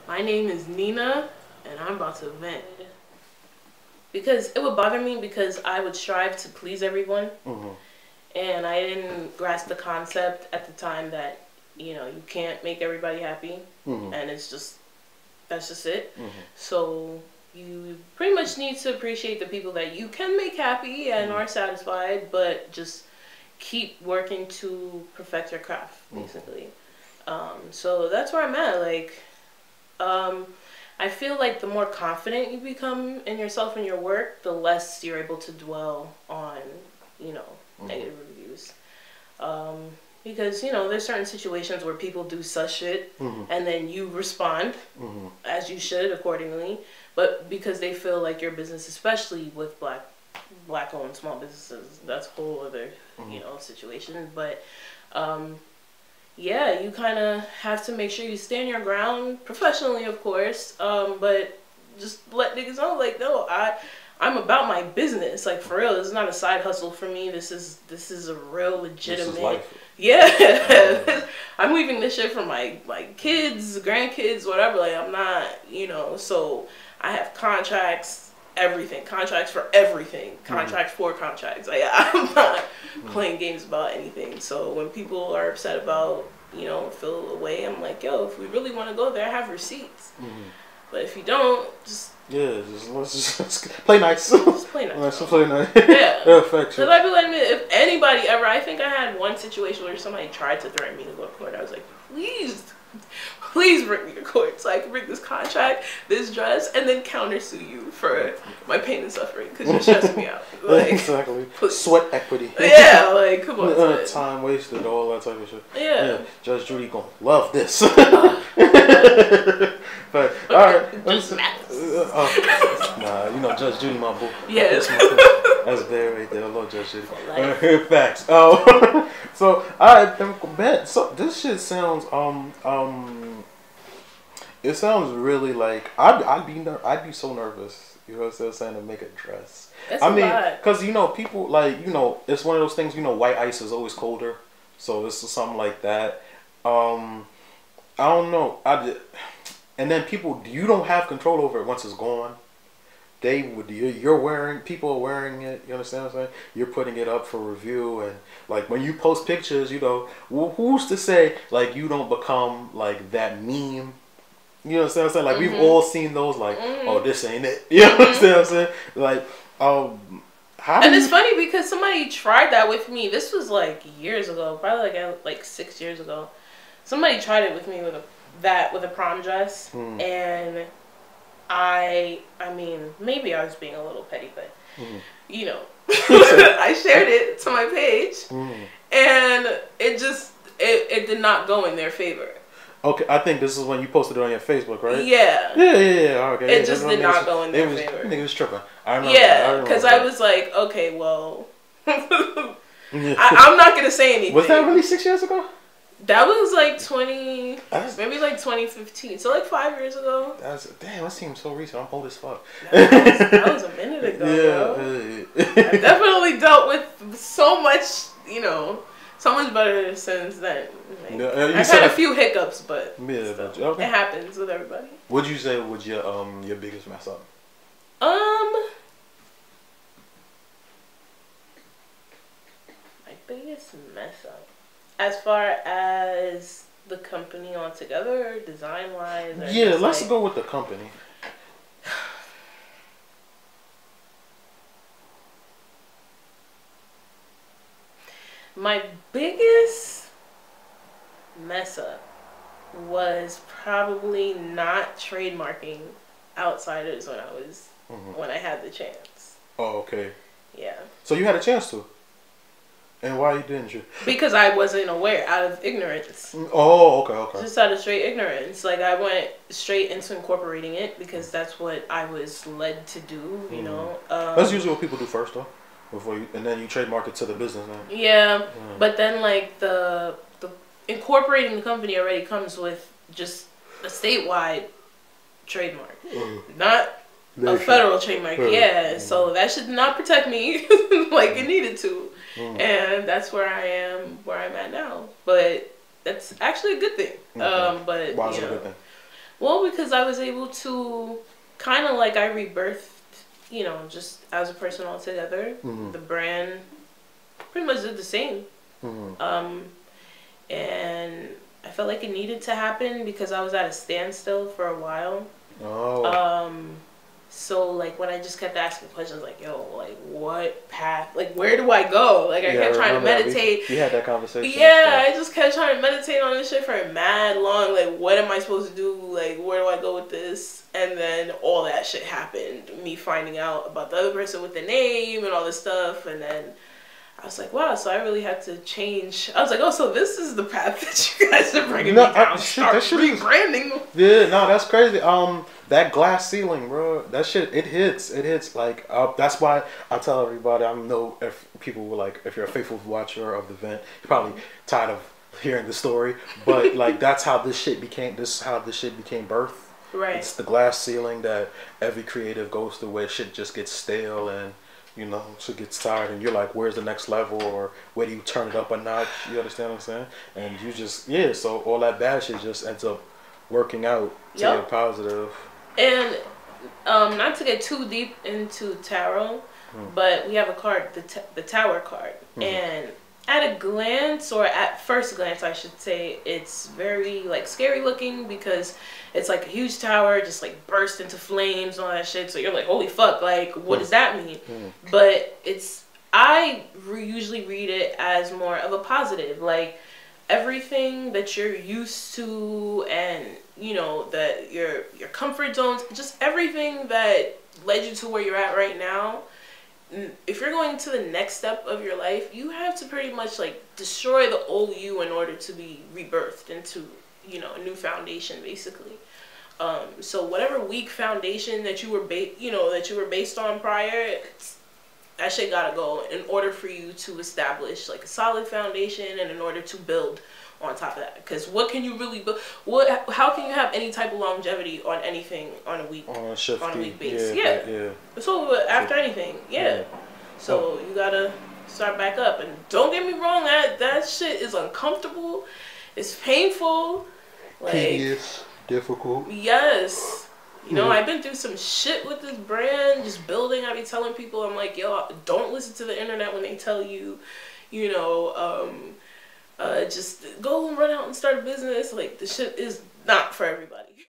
My name is Nina, and I'm about to vent. Because it would bother me because I would strive to please everyone. And I didn't grasp the concept at the time that, you can't make everybody happy. And that's just it. So you pretty much need to appreciate the people that you can make happy and are satisfied, but just keep working to perfect your craft, basically. So that's where I'm at. Like, I feel like the more confident you become in yourself and your work, the less you're able to dwell on, negative reviews. Because, there's certain situations where people do such shit and then you respond as you should accordingly. But because they feel like your business, especially with black-owned small businesses, that's a whole other, situation. But, yeah, you kind of have to make sure you stand your ground professionally, of course, but just let niggas know, like, no, I'm about my business, like, for real. This is not a side hustle for me. This is a real legitimate. This is life. Yeah, I'm leaving this shit for my kids, grandkids, whatever. Like, I'm not, So I have contracts, everything, contracts for everything, contracts for contracts. Like, I'm not playing games about anything. So when people are upset about, feel away, I'm like, yo, if we really want to go there, have receipts. But if you don't, just let's just play nice. Just play nice. Let's play nice. Yeah. Because I'd be letting if anybody ever, I think I had one situation where somebody tried to threaten me to go to court. I was like, please bring me to court so I can bring this contract, this dress, and then countersue you for my pain and suffering because you're stressing me out. Like, exactly. Please. Sweat equity. Yeah, like, come on. Time wasted, all that type of shit. Yeah. Judge Judy gonna love this. But all right, nah, Judge Judy, my boo. Yes. That's very right there. I love Judge Judy. Facts. Oh, so all right, bet. So this shit sounds it sounds really like I'd be so nervous. You know what I'm saying? To make a dress. Because people it's one of those things. White ice is always colder, so this is something like that. I don't know. And then you don't have control over it once it's gone. People are wearing it. You understand what I'm saying? You're putting it up for review, and like when you post pictures, who's to say like you don't become like that meme? You understand what I'm saying? Like we've all seen those. Like, oh, this ain't it. You understand what I'm saying? Like, and it's funny because somebody tried that with me. This was like years ago, probably like 6 years ago. Somebody tried it with me with a prom dress, and I mean, maybe I was being a little petty, but I shared it to my page, and it did not go in their favor. Okay, I think this is when you posted it on your Facebook, right? Yeah. Okay. It just did not go in their favor. I think it was tripping. I remember. Yeah, because I was like, okay, well, I'm not gonna say anything. Was that really 6 years ago? That was like maybe like 2015. So like 5 years ago. That seems so recent. I'm old as fuck. That was a minute ago, bro. I definitely dealt with so much, so much better since then. Like, I've had a few hiccups, but it happens with everybody. What'd you say was your biggest mess up? My biggest mess up. As far as the company altogether, design-wise? Yeah, let's go with the company. My biggest mess up was probably not trademarking Outsiders when I had the chance. Oh, okay. Yeah. So you had a chance to? And why didn't you? Because I wasn't aware, out of ignorance. Oh, okay. Just out of straight ignorance. Like, I went straight into incorporating it because that's what I was led to do, That's usually what people do first, though. And then you trademark it to the business now. Yeah, but then, like, the incorporating the company already comes with just a statewide trademark. Not a federal trademark. Yeah, so that should not protect me like it needed to. And that's where I'm at now. But that's actually a good thing. But why is it a good thing? Well, because I was able to kind of like I rebirthed, just as a person altogether. Mm-hmm. The brand pretty much did the same. Mm-hmm. And I felt like it needed to happen because I was at a standstill for a while. Oh. So like when I just kept asking questions like, yo, like what path, like where do I go? Like I kept trying to meditate. We had that conversation. Yeah, I just kept trying to meditate on this shit for mad long. Like what am I supposed to do? Like where do I go with this? And then all that shit happened. Me finding out about the other person with the name and all this stuff, and then I was like, wow, so I really had to change. I was like, oh, so this is the path that you guys are bringing me down. Start rebranding. Yeah, no, that's crazy. That glass ceiling, bro, that shit, it hits. Like, that's why I tell everybody, I know if people were like, if you're a faithful watcher of the event, you're probably tired of hearing the story, but like, that's how this shit became birthed. Right. It's the glass ceiling that every creative goes through where shit just gets stale and, shit gets tired and you're like, where's the next level, or where do you turn it up a notch? You understand what I'm saying? And you just, so all that bad shit just ends up working out to your positive. And not to get too deep into tarot, but we have a card, the Tower card. And at a glance, or at first glance I should say, it's very like scary looking because it's like a huge tower just like burst into flames and all that shit, so you're like, holy fuck, like what does that mean? But I usually read it as more of a positive, like everything that you're used to and that your comfort zones, just everything that led you to where you're at right now, if you're going to the next step of your life, you have to pretty much like destroy the old you in order to be rebirthed into a new foundation, basically. So whatever weak foundation that you were based on prior, that shit gotta go in order for you to establish like a solid foundation, and in order to build on top of that. Because what can you really build? How can you have any type of longevity on anything on a week base? Yeah. So after anything, So you gotta start back up. And don't get me wrong, that shit is uncomfortable. It's painful. Like, tedious, difficult. Yes. I've been through some shit with this brand, just building. I be telling people, I'm like, yo, don't listen to the internet when they tell you, just go and run out and start a business. Like, the shit is not for everybody.